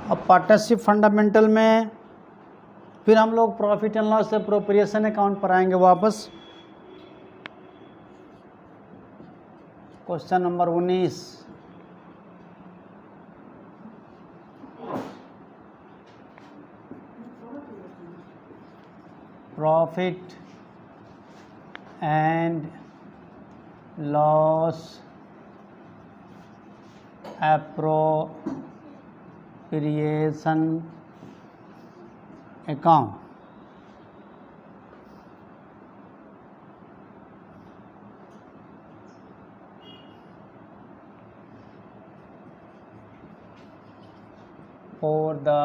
अब partnership fundamental में फिर हम लोग profit and loss appropriation account पर आएंगे वापस। Question number 19, profit and loss appropriation account. For the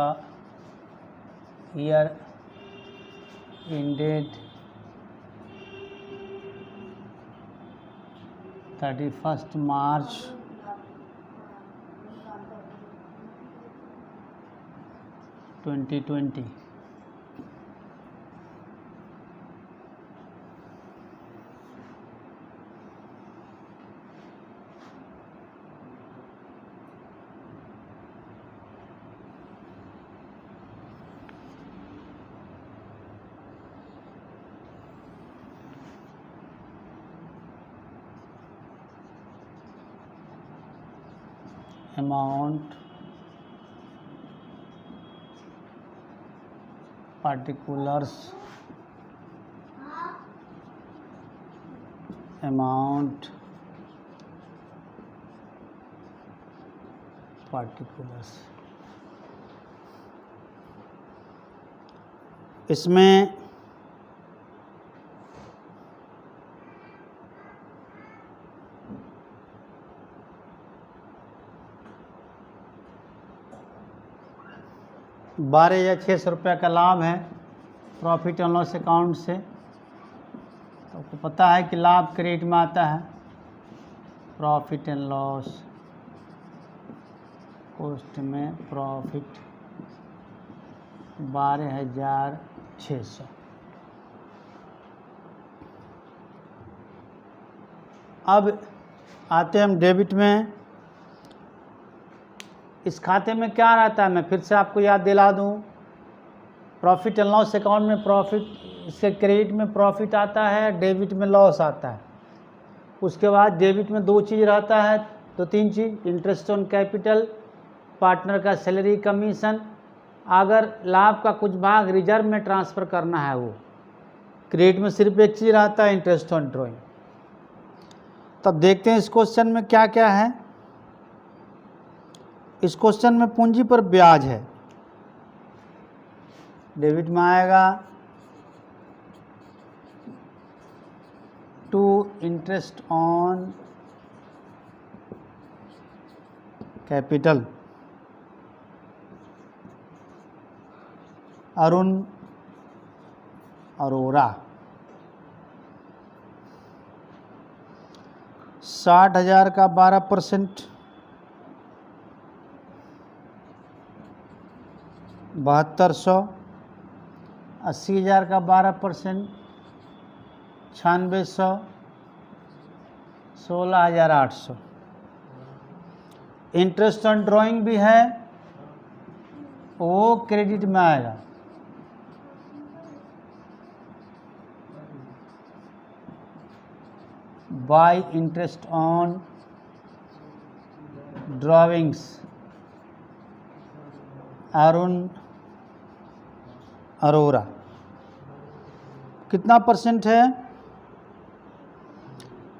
year ended 31st March 2020। amount, particulars, amount, particulars। इसमें ₹12,600 का लाभ है प्रॉफिट एंड लॉस अकाउंट से। तो आपको पता है कि लाभ क्रेडिट में आता है, प्रॉफिट एंड लॉस कॉस्ट में प्रॉफिट 12,600। अब आते हैं हम डेबिट में। इस खाते में क्या रहता है, मैं फिर से आपको याद दिला दूं। प्रॉफिट एंड लॉस अकाउंट में प्रॉफिट, इसके क्रेडिट में प्रॉफिट आता है, डेबिट में लॉस आता है। उसके बाद डेबिट में 2 चीज़ रहता है, 3 चीज़, इंटरेस्ट ऑन कैपिटल, पार्टनर का सैलरी कमीशन। अगर लाभ का कुछ भाग रिजर्व में ट्रांसफ़र करना है वो क्रेडिट में सिर्फ एक चीज़ रहता है, इंटरेस्ट ऑन ड्रॉइंग। तब देखते हैं इस क्वेश्चन में क्या क्या है। इस क्वेश्चन में पूंजी पर ब्याज है, डेबिट में आएगा to interest on capital, Arun Arora. 60,000 का 12%, 7200, 80,000 का 12%, 9600, 16,800। इंटरेस्ट ऑन ड्राइंग भी है, वो क्रेडिट में आएगा। Bye interest on drawings, Arun Arora. कितना परसेंट है?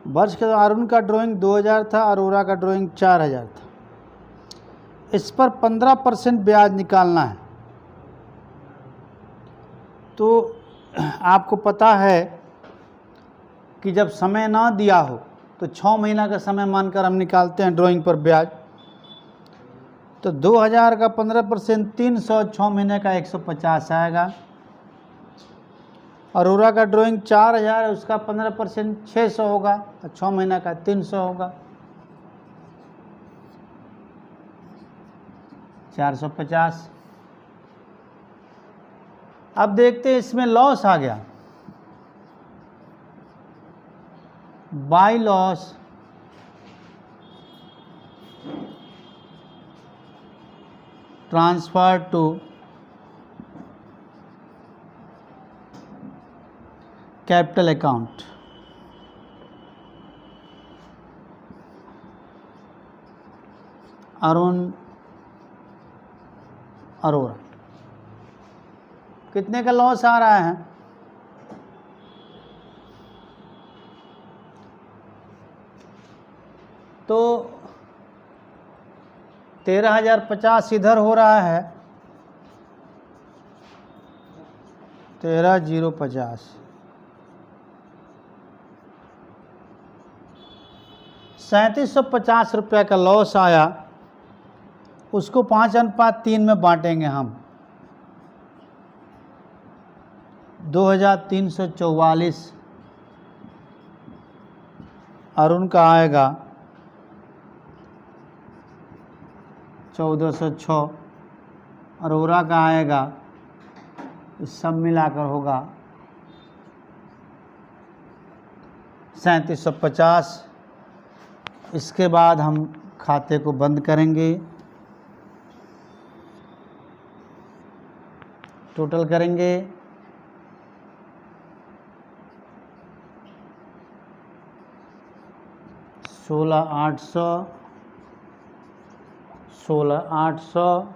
वर्ष के अरुण का ड्राइंग 2,000 था, अरोरा का ड्राइंग 4,000 था। इस पर 15% ब्याज निकालना है। तो आपको पता है कि जब समय ना दिया हो तो 6 महीना का समय मानकर हम निकालते हैं ड्राइंग पर ब्याज। तो 2,000 का 15% 300, 6 महीने का 150 आएगा। अरोरा का ड्राइंग 4,000 है, उसका 15% 600 होगा, और 6 महीना का 300 होगा, 450। अब देखते हैं इसमें लॉस आ गया। By loss transfer to capital account. Arun Arora. कितने का लॉस आ रहा है? तो 13,050 इधर हो रहा है, 13,050। 3750 रुपये का लॉस आया, उसको 5:3 में बांटेंगे हम। 2,344 अरुण का आएगा, 1,406 अरोड़ा का आएगा, इस सब मिलाकर होगा 3750। इसके बाद हम खाते को बंद करेंगे, टोटल करेंगे, $16,800, 16,800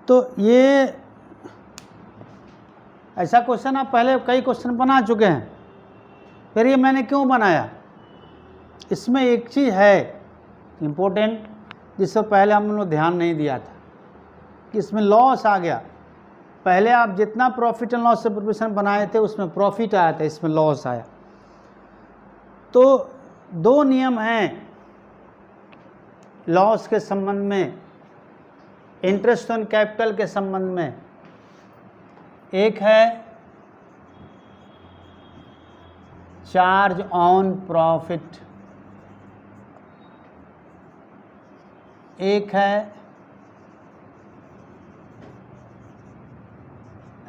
तो ये ऐसा क्वेश्चन आप पहले कई क्वेश्चन बना चुके हैं, फिर ये मैंने क्यों बनाया? इसमें एक चीज़ है इम्पोर्टेंट, जिस पर पहले हम लोग ध्यान नहीं दिया था कि इसमें लॉस आ गया। पहले आप जितना प्रॉफिट एंड लॉस से प्रिपरेशन बनाए थे उसमें प्रॉफिट आया था, इसमें लॉस आया। तो दो नियम हैं लॉस के संबंध में, इंटरेस्ट ऑन कैपिटल के संबंध में। एक है चार्ज ऑन प्रॉफिट, एक है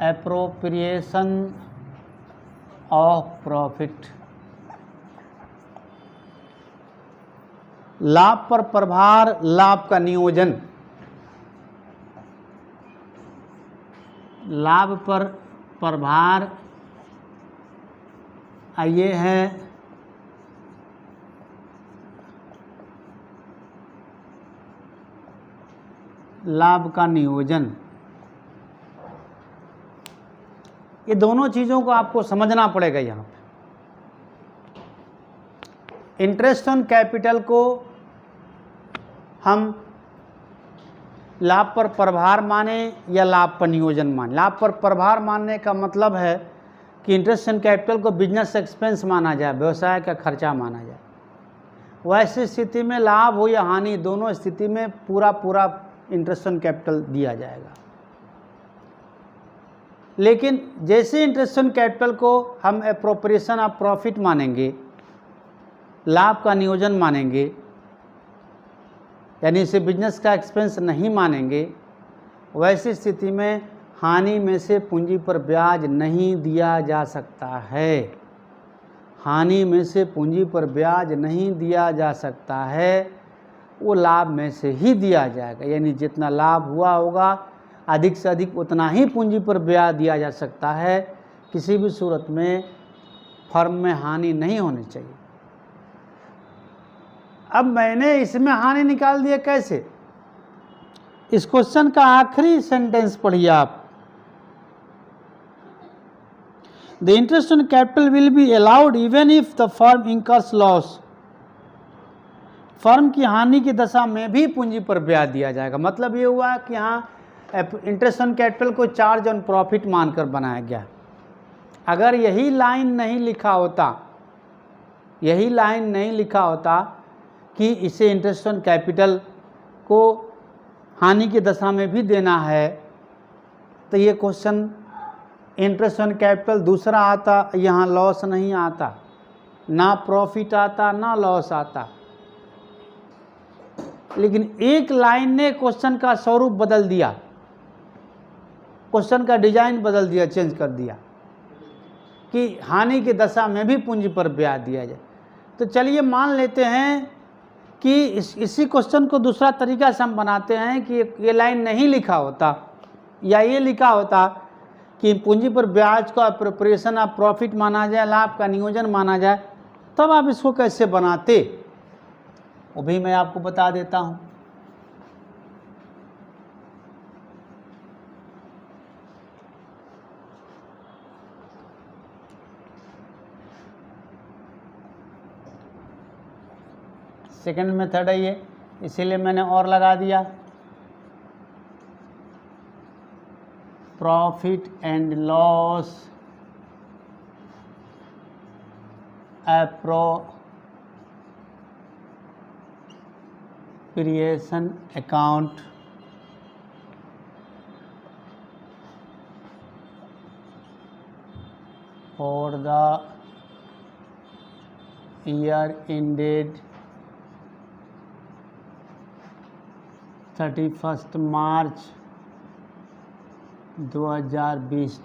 एप्रोप्रिएशन ऑफ प्रॉफिट। लाभ पर प्रभार, लाभ का नियोजन। लाभ पर प्रभार ये है लाभ का नियोजन। ये दोनों चीज़ों को आपको समझना पड़ेगा। यहाँ पे इंटरेस्ट ऑन कैपिटल को हम लाभ पर प्रभार माने या लाभ पर नियोजन माने। लाभ पर प्रभार मानने का मतलब है कि इंटरेस्ट ऑन कैपिटल को बिजनेस एक्सपेंस माना जाए, व्यवसाय का खर्चा माना जाए। वैसी स्थिति में लाभ हो या हानि, दोनों स्थिति में पूरा इंटरेस्ट ऑन कैपिटल दिया जाएगा। लेकिन जैसे इंटरेस्ट ऑन कैपिटल को हम एप्रोप्रिएशन ऑफ प्रॉफिट मानेंगे, लाभ का नियोजन मानेंगे, यानी इसे बिजनेस का एक्सपेंस नहीं मानेंगे, वैसी स्थिति में हानि में से पूंजी पर ब्याज नहीं दिया जा सकता है। हानि में से पूंजी पर ब्याज नहीं दिया जा सकता है, वो लाभ में से ही दिया जाएगा। यानी जितना लाभ हुआ होगा अधिक से अधिक उतना ही पूंजी पर ब्याज दिया जा सकता है। किसी भी सूरत में फर्म में हानि नहीं होनी चाहिए। अब मैंने इसमें हानि निकाल दिया कैसे? इस क्वेश्चन का आखिरी सेंटेंस पढ़िए आप। The interest on capital will be allowed even if the firm incurs loss. Firm की हानि की दशा में भी पूंजी पर ब्याज दिया जाएगा। मतलब ये हुआ कि यहाँ इंटरेस्ट ऑन कैपिटल को चार्ज ऑन प्रॉफिट मानकर बनाया गया। अगर यही लाइन नहीं लिखा होता, यही लाइन नहीं लिखा होता कि इसे इंटरेस्ट ऑन कैपिटल को हानि की दशा में भी देना है, तो ये क्वेश्चन इंटरेस्ट ऑन कैपिटल दूसरा आता, यहाँ लॉस नहीं आता, ना प्रॉफिट आता ना लॉस आता। लेकिन एक लाइन ने क्वेश्चन का स्वरूप बदल दिया, क्वेश्चन का डिजाइन बदल दिया, चेंज कर दिया कि हानि की दशा में भी पूंजी पर ब्याज दिया जाए। तो चलिए मान लेते हैं कि इसी क्वेश्चन को दूसरा तरीका से हम बनाते हैं कि ये लाइन नहीं लिखा होता या ये लिखा होता कि पूंजी पर ब्याज को एप्रोप्रिएशन ऑफ प्रॉफिट माना जाए, लाभ का नियोजन माना जाए, तब आप इसको कैसे बनाते वो भी मैं आपको बता देता हूँ। सेकंड मेथड है ये, इसीलिए मैंने और लगा दिया। Profit and loss appropriation account for the year ended 31 March 2020।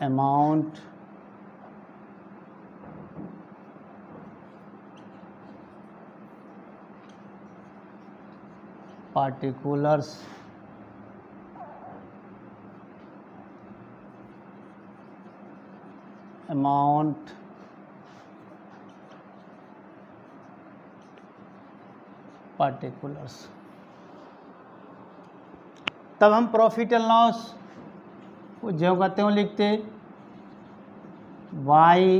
Amount particulars amount particulars। तब हम प्रॉफिट एंड लॉस को जो कहते हो लिखते by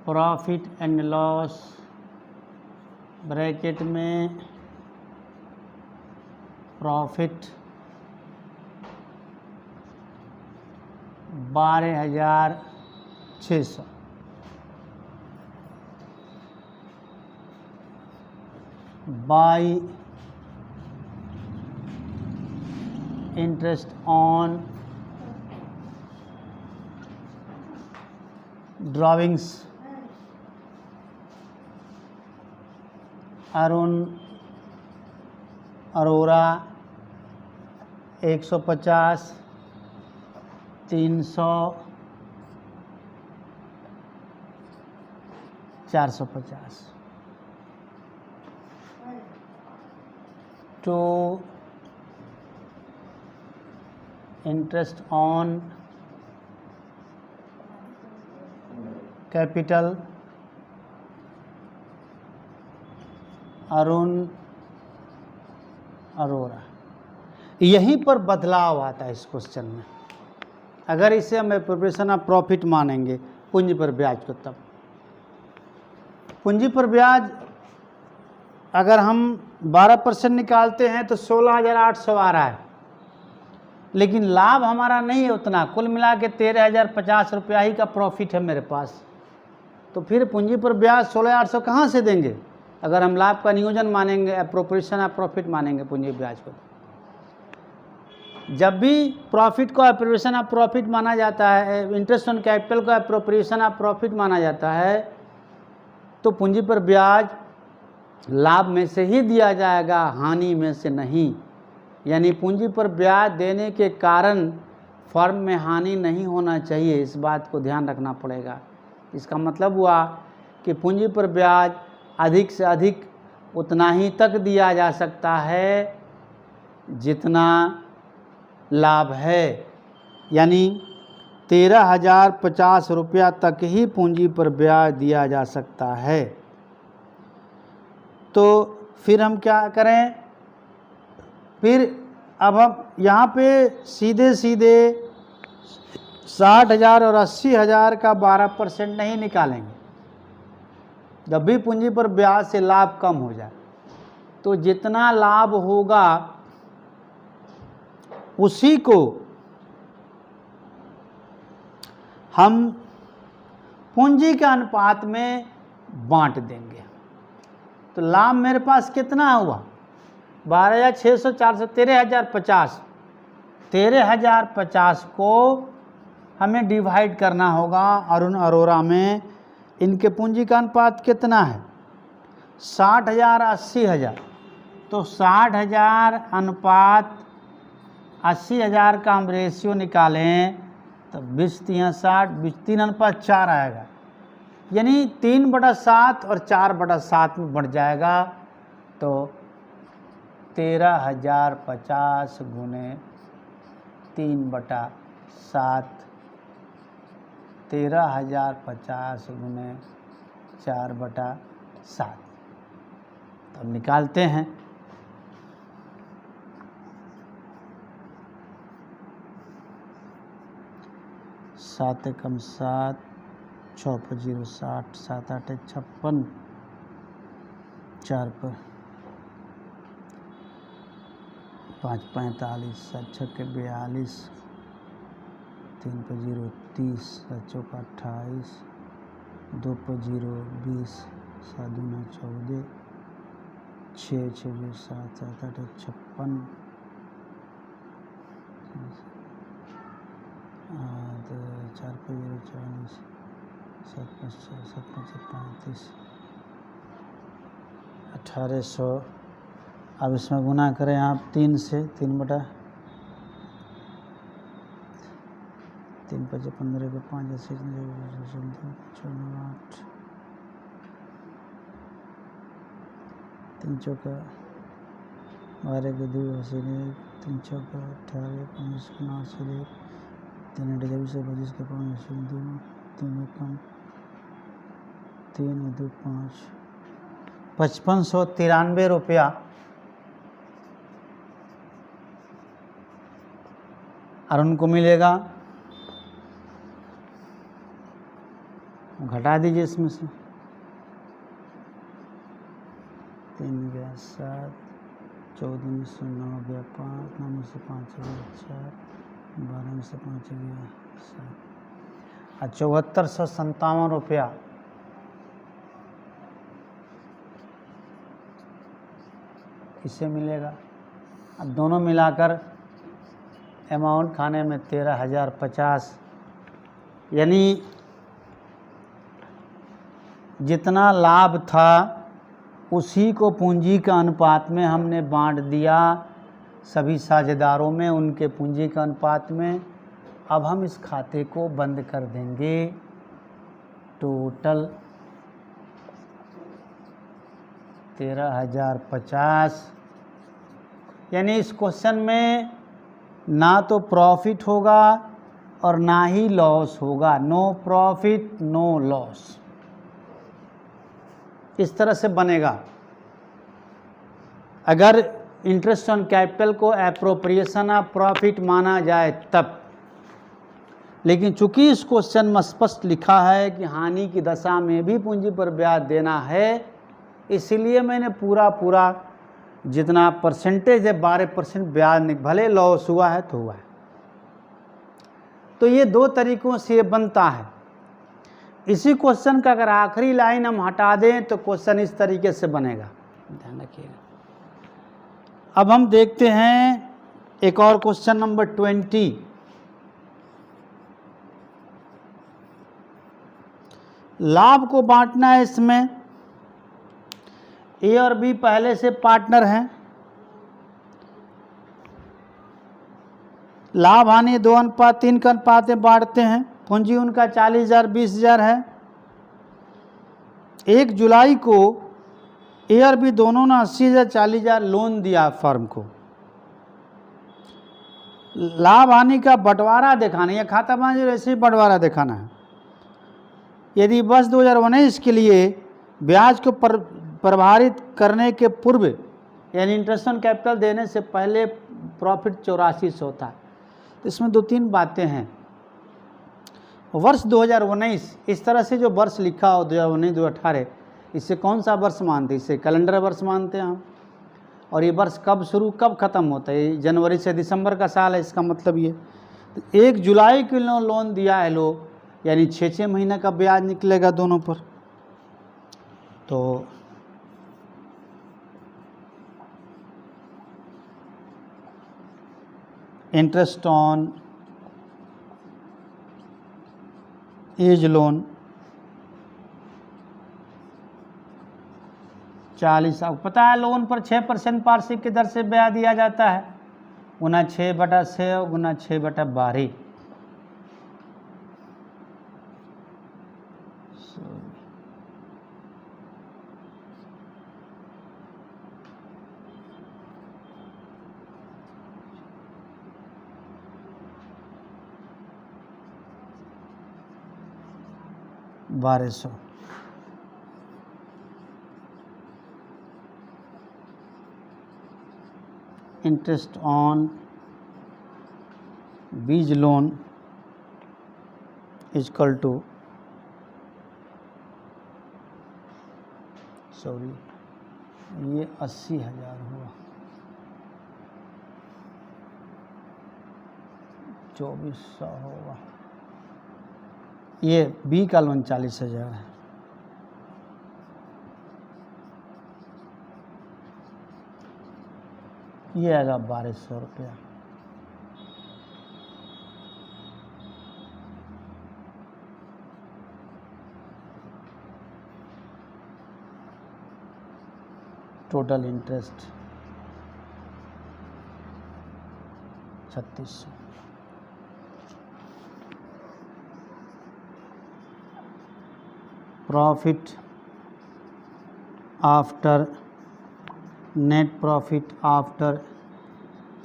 profit and loss bracket में profit 12,600 by interest on drawings Arun Arora 150 300 450 to interest on capital Arun Arora. यहीं पर बदलाव आता है इस क्वेश्चन में। अगर इसे हम एप्रोप्रिएशन ऑफ प्रॉफिट मानेंगे पूंजी पर ब्याज को, तब पूंजी पर ब्याज अगर हम 12% निकालते हैं तो 16,800 आ रहा है, लेकिन लाभ हमारा नहीं है उतना, कुल मिला के 13,050 रुपया ही का प्रॉफिट है मेरे पास। तो फिर पूंजी पर ब्याज 16,800 कहाँ से देंगे अगर हम लाभ का नियोजन मानेंगे, एप्रोप्रिएशन ऑफ प्रॉफिट मानेंगे पूंजी ब्याज को। जब भी प्रॉफिट को एप्रोप्रिएशन ऑफ प्रॉफिट माना जाता है, इंटरेस्ट ऑन कैपिटल को एप्रोप्रिएशन ऑफ प्रॉफिट माना जाता है, तो पूंजी पर ब्याज लाभ में से ही दिया जाएगा, हानि में से नहीं। यानी पूंजी पर ब्याज देने के कारण फर्म में हानि नहीं होना चाहिए, इस बात को ध्यान रखना पड़ेगा। इसका मतलब हुआ कि पूंजी पर ब्याज अधिक से अधिक उतना ही तक दिया जा सकता है जितना लाभ है, यानी 13,050 रुपया तक ही पूंजी पर ब्याज दिया जा सकता है। तो फिर हम क्या करें, फिर अब हम यहाँ पे सीधे सीधे 60,000 और 80,000 का 12% नहीं निकालेंगे। जब भी पूंजी पर ब्याज से लाभ कम हो जाए तो जितना लाभ होगा उसी को हम पूंजी के अनुपात में बांट देंगे। तो लाभ मेरे पास कितना हुआ, 12,600 400 13,050। 13,050 को हमें डिवाइड करना होगा अरुण अरोड़ा में। इनके पूंजी का अनुपात कितना है? 60,000 80,000। तो 60,000 अनुपात 80,000 का हम रेशियो निकालें तो 20×3 = 60, 3:4 आएगा, यानी 3/7 और 4/7 में बढ़ जाएगा। तो 13,050 × 3/7, 13,050 × 4/7। तो निकालते हैं। सात एकम 7, 6 पर 0 60, 7 8 56, 4 पर 5 45, 7 6 42, 3 पर 0 30, 7 4 28, 2 पर 0 20, 7 2 14, 6 6 7 7 8 56, 4 पर 0 44, 7 5 4 7 5 35, 1800। अब इसमें गुना करें आप 3 से, 3/3 5 15 के 5 8 3 चौका 12 के 2 3 चौका 18 19 9 3 8 24 25 के 5 2 3 एकम 3 2 5, 5593 रुपया अरुण को मिलेगा। घटा दीजिए इसमें से, 3 गया 7, 14 में से 9 गया 5, 9 में से 5 गया 4, 12 में से 5 गया 7, 7457 रुपया इसे मिलेगा। अब दोनों मिलाकर अमाउंट खाने में 13,050, यानी जितना लाभ था उसी को पूंजी का अनुपात में हमने बांट दिया सभी साझेदारों में, उनके पूंजी का अनुपात में। अब हम इस खाते को बंद कर देंगे। टोटल 13,050, यानी इस क्वेश्चन में ना तो प्रॉफिट होगा और ना ही लॉस होगा, नो प्रॉफिट नो लॉस, इस तरह से बनेगा। अगर इंटरेस्ट ऑन कैपिटल को एप्रोप्रिएशन ऑफ प्रॉफिट माना जाए तब, लेकिन चूंकि इस क्वेश्चन में स्पष्ट लिखा है कि हानि की दशा में भी पूंजी पर ब्याज देना है, इसलिए मैंने पूरा जितना परसेंटेज है 12% ब्याज, भले लॉस हुआ है तो हुआ है। तो ये दो तरीकों से बनता है। इसी क्वेश्चन का अगर आखिरी लाइन हम हटा दें तो क्वेश्चन इस तरीके से बनेगा, ध्यान रखिएगा। अब हम देखते हैं एक और क्वेश्चन नंबर 20। लाभ को बांटना है। इसमें ए और बी पहले से पार्टनर हैं। लाभ हानि 2:3 का अनुपात में बांटते हैं। पूंजी उनका 40,000 20,000 है। 1 जुलाई को ए और बी दोनों ने 80,000 40,000 लोन दिया फर्म को। लाभ हानि का बंटवारा दिखाना, या खाता बांझ ऐसे ही बंटवारा दिखाना है। यदि वर्ष 2019 के लिए ब्याज को प्रभावित करने के पूर्व, यानी इंटरेस्ट ऑन कैपिटल देने से पहले प्रॉफिट 8400 था। तो इसमें 2-3 बातें हैं। वर्ष 2019, इस तरह से जो वर्ष लिखा हो 2019 2018, इससे कौन सा वर्ष मानते हैं? इससे कैलेंडर वर्ष मानते हैं हम। और ये वर्ष कब शुरू कब ख़त्म होता है? ये जनवरी से दिसंबर का साल है, इसका मतलब ये। तो 1 जुलाई के लोन दिया है लोग, यानी 6 महीने का ब्याज निकलेगा दोनों पर। तो इंटरेस्ट ऑन एज लोन 40, आपको पता है लोन पर 6% वार्षिक की दर से ब्याज दिया जाता है, गुना 6/6 गुना 6/12। $1200। इंटरेस्ट ऑन बीज लोन इक्वल टू, सॉरी ये 80,000 हुआ, 2400 होगा, ये बी का लोन 40,000 है। ये आएगा 1200 रुपया। Total interest 3600। Profit after, net profit after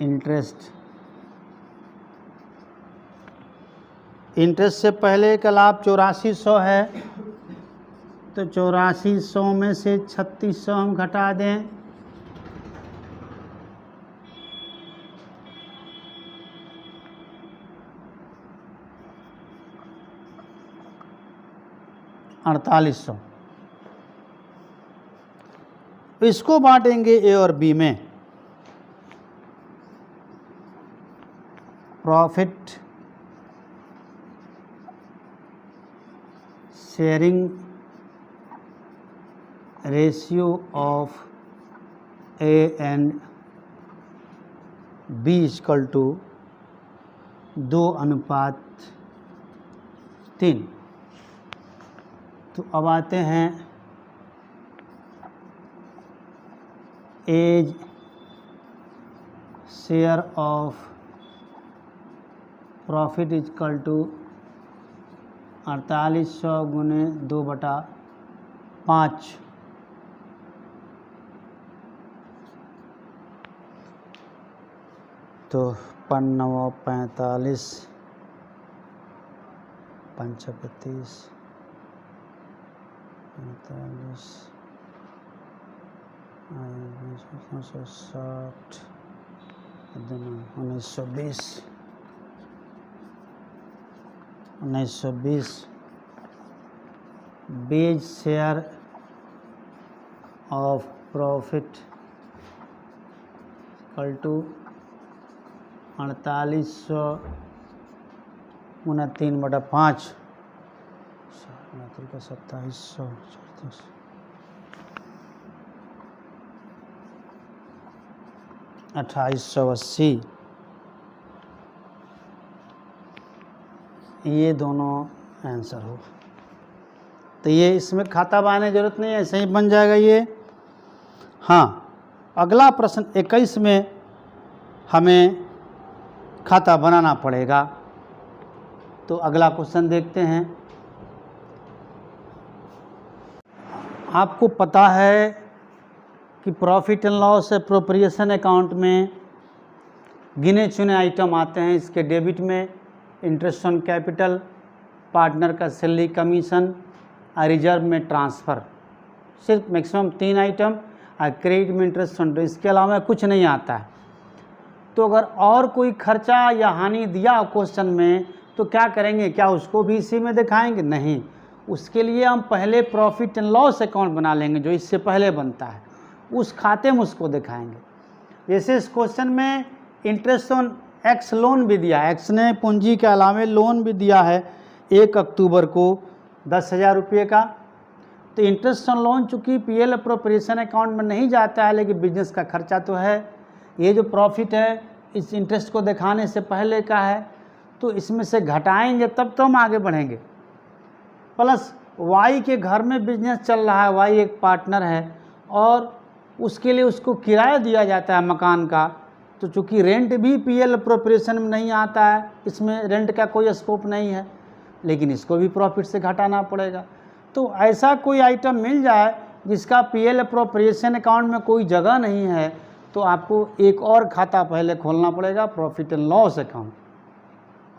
interest, interest से पहले का लाभ 8400 है, तो 8400 में से 3600 हम घटा दें, $4800। इसको बांटेंगे ए और बी में। Profit sharing ratio of A and B equal to 2:3। तो अब आते हैं A's share of profit equal to 4800 गुने 2/5। तो 5×9=45, 5×35 45, 1960, 1920 B's share of profit equal to 4800 गुना 3/5, 2700, 2880। ये दोनों आंसर हो। तो ये इसमें खाता बनाने की जरूरत नहीं है, ऐसे ही बन जाएगा ये। हाँ, अगला प्रश्न 21 में हमें खाता बनाना पड़ेगा। तो अगला क्वेश्चन देखते हैं। आपको पता है कि profit and loss appropriation account में गिने चुने आइटम आते हैं। इसके डेबिट में इंटरेस्ट ऑन कैपिटल, पार्टनर का सैलरी कमीशन और रिजर्व में ट्रांसफ़र, सिर्फ मैक्सिमम 3 आइटम। और क्रेडिट में इंटरेस्ट ऑन, इसके अलावा कुछ नहीं आता है। तो अगर और कोई खर्चा या हानि दिया क्वेश्चन में तो क्या करेंगे? क्या उसको भी इसी में दिखाएंगे? नहीं, उसके लिए हम पहले प्रॉफिट एंड लॉस अकाउंट बना लेंगे जो इससे पहले बनता है, उस खाते में उसको दिखाएंगे। जैसे इस क्वेश्चन में इंटरेस्ट ऑन एक्स लोन भी दिया है, एक्स ने पूंजी के अलावे लोन भी दिया है 1 अक्टूबर को 10,000 रुपये का। तो इंटरेस्ट ऑन लोन चूँकि पीएल अप्रोप्रिएशन अकाउंट में नहीं जाता है, लेकिन बिजनेस का खर्चा तो है। ये जो प्रॉफिट है इस इंटरेस्ट को दिखाने से पहले का है, तो इसमें से घटाएंगे तब तो हम आगे बढ़ेंगे। प्लस वाई के घर में बिजनेस चल रहा है, वाई एक पार्टनर है और उसके लिए उसको किराया दिया जाता है मकान का, तो चूँकि रेंट भी पीएल अप्रोप्रिएशन में नहीं आता है, इसमें रेंट का कोई स्कोप नहीं है, लेकिन इसको भी प्रॉफिट से घटाना पड़ेगा। तो ऐसा कोई आइटम मिल जाए जिसका पीएल अप्रोप्रिएशन अकाउंट में कोई जगह नहीं है, तो आपको एक और खाता पहले खोलना पड़ेगा, प्रॉफिट एंड लॉस अकाउंट,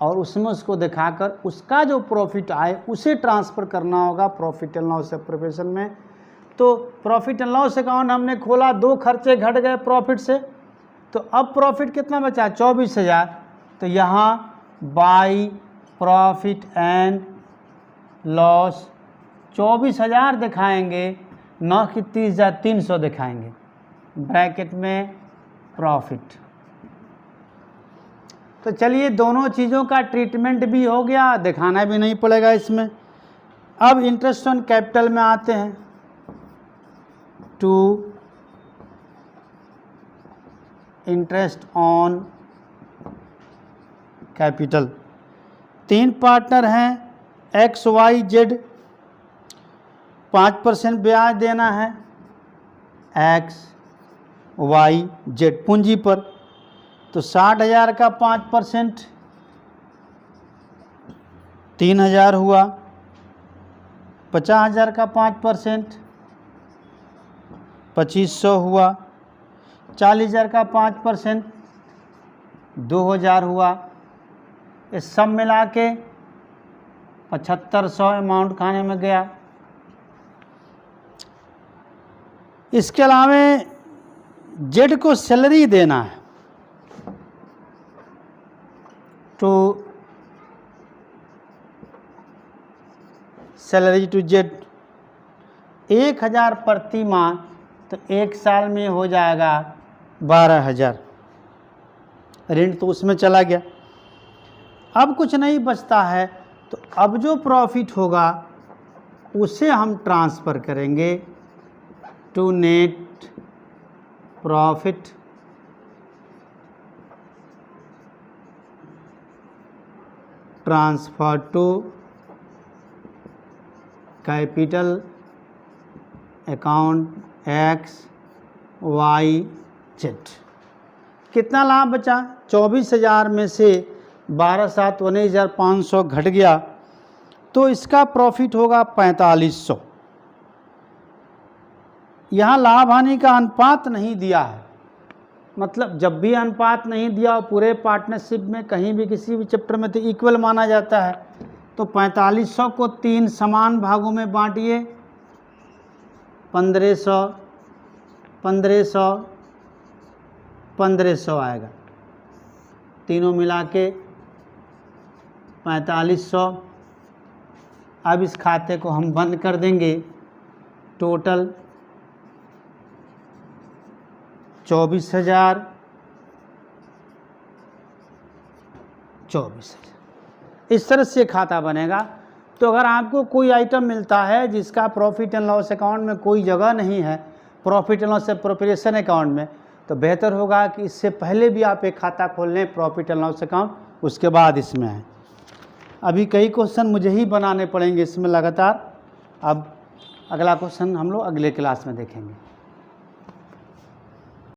और उसमें उसको दिखाकर उसका जो प्रॉफिट आए उसे ट्रांसफ़र करना होगा प्रॉफिट एंड लॉस अप्रोप्रिएशन में। तो प्रॉफिट एंड लॉस अकाउंट हमने खोला, 2 खर्चे घट गए प्रॉफिट से, तो अब प्रॉफिट कितना बचा, 24,000। तो यहाँ बाई प्रॉफिट एंड लॉस 24,000 दिखाएंगे, न कि 30,300 दिखाएंगे, ब्रैकेट में प्रॉफिट। तो चलिए दोनों चीज़ों का ट्रीटमेंट भी हो गया, दिखाना भी नहीं पड़ेगा इसमें। अब इंटरेस्ट ऑन कैपिटल में आते हैं। To interest on capital, 3 partner हैं, एक्स वाई जेड, 5% ब्याज देना है एक्स वाई जेड पूंजी पर। तो 60,000 का 5% 3,000 हुआ, 50,000 का 5% 2,500 हुआ, 40,000 का 5% 2,000 हुआ। ये सब मिला के 7,500 अमाउंट खाने में गया। इसके अलावा जेड को सैलरी देना है, टू सैलरी टू जेड 1,000 प्रति माह, तो 1 साल में हो जाएगा 12,000। ऋण तो उसमें चला गया। अब कुछ नहीं बचता है, तो अब जो प्रॉफिट होगा उसे हम ट्रांसफ़र करेंगे to net profit transfer to capital account X Y Z. कितना लाभ बचा, 24,000 में से 12,7 19,500 घट गया, तो इसका प्रॉफिट होगा 4,500। यहाँ लाभ हानि का अनुपात नहीं दिया है, मतलब जब भी अनुपात नहीं दिया पूरे पार्टनरशिप में कहीं भी किसी भी चैप्टर में तो इक्वल माना जाता है। तो 4,500 को 3 समान भागों में बांटिए, 1,500 1,500 1,500 आएगा, तीनों मिला के 4,500। अब इस खाते को हम बंद कर देंगे। टोटल 24,000 इस तरह से खाता बनेगा। तो अगर आपको कोई आइटम मिलता है जिसका प्रॉफिट एंड लॉस अकाउंट में कोई जगह नहीं है, profit and loss appropriation account में, तो बेहतर होगा कि इससे पहले भी आप एक खाता खोल लें प्रॉफिट एंड लॉस अकाउंट, उसके बाद इसमें आए। अभी कई क्वेश्चन मुझे ही बनाने पड़ेंगे इसमें लगातार। अब अगला क्वेश्चन हम लोग अगले क्लास में देखेंगे।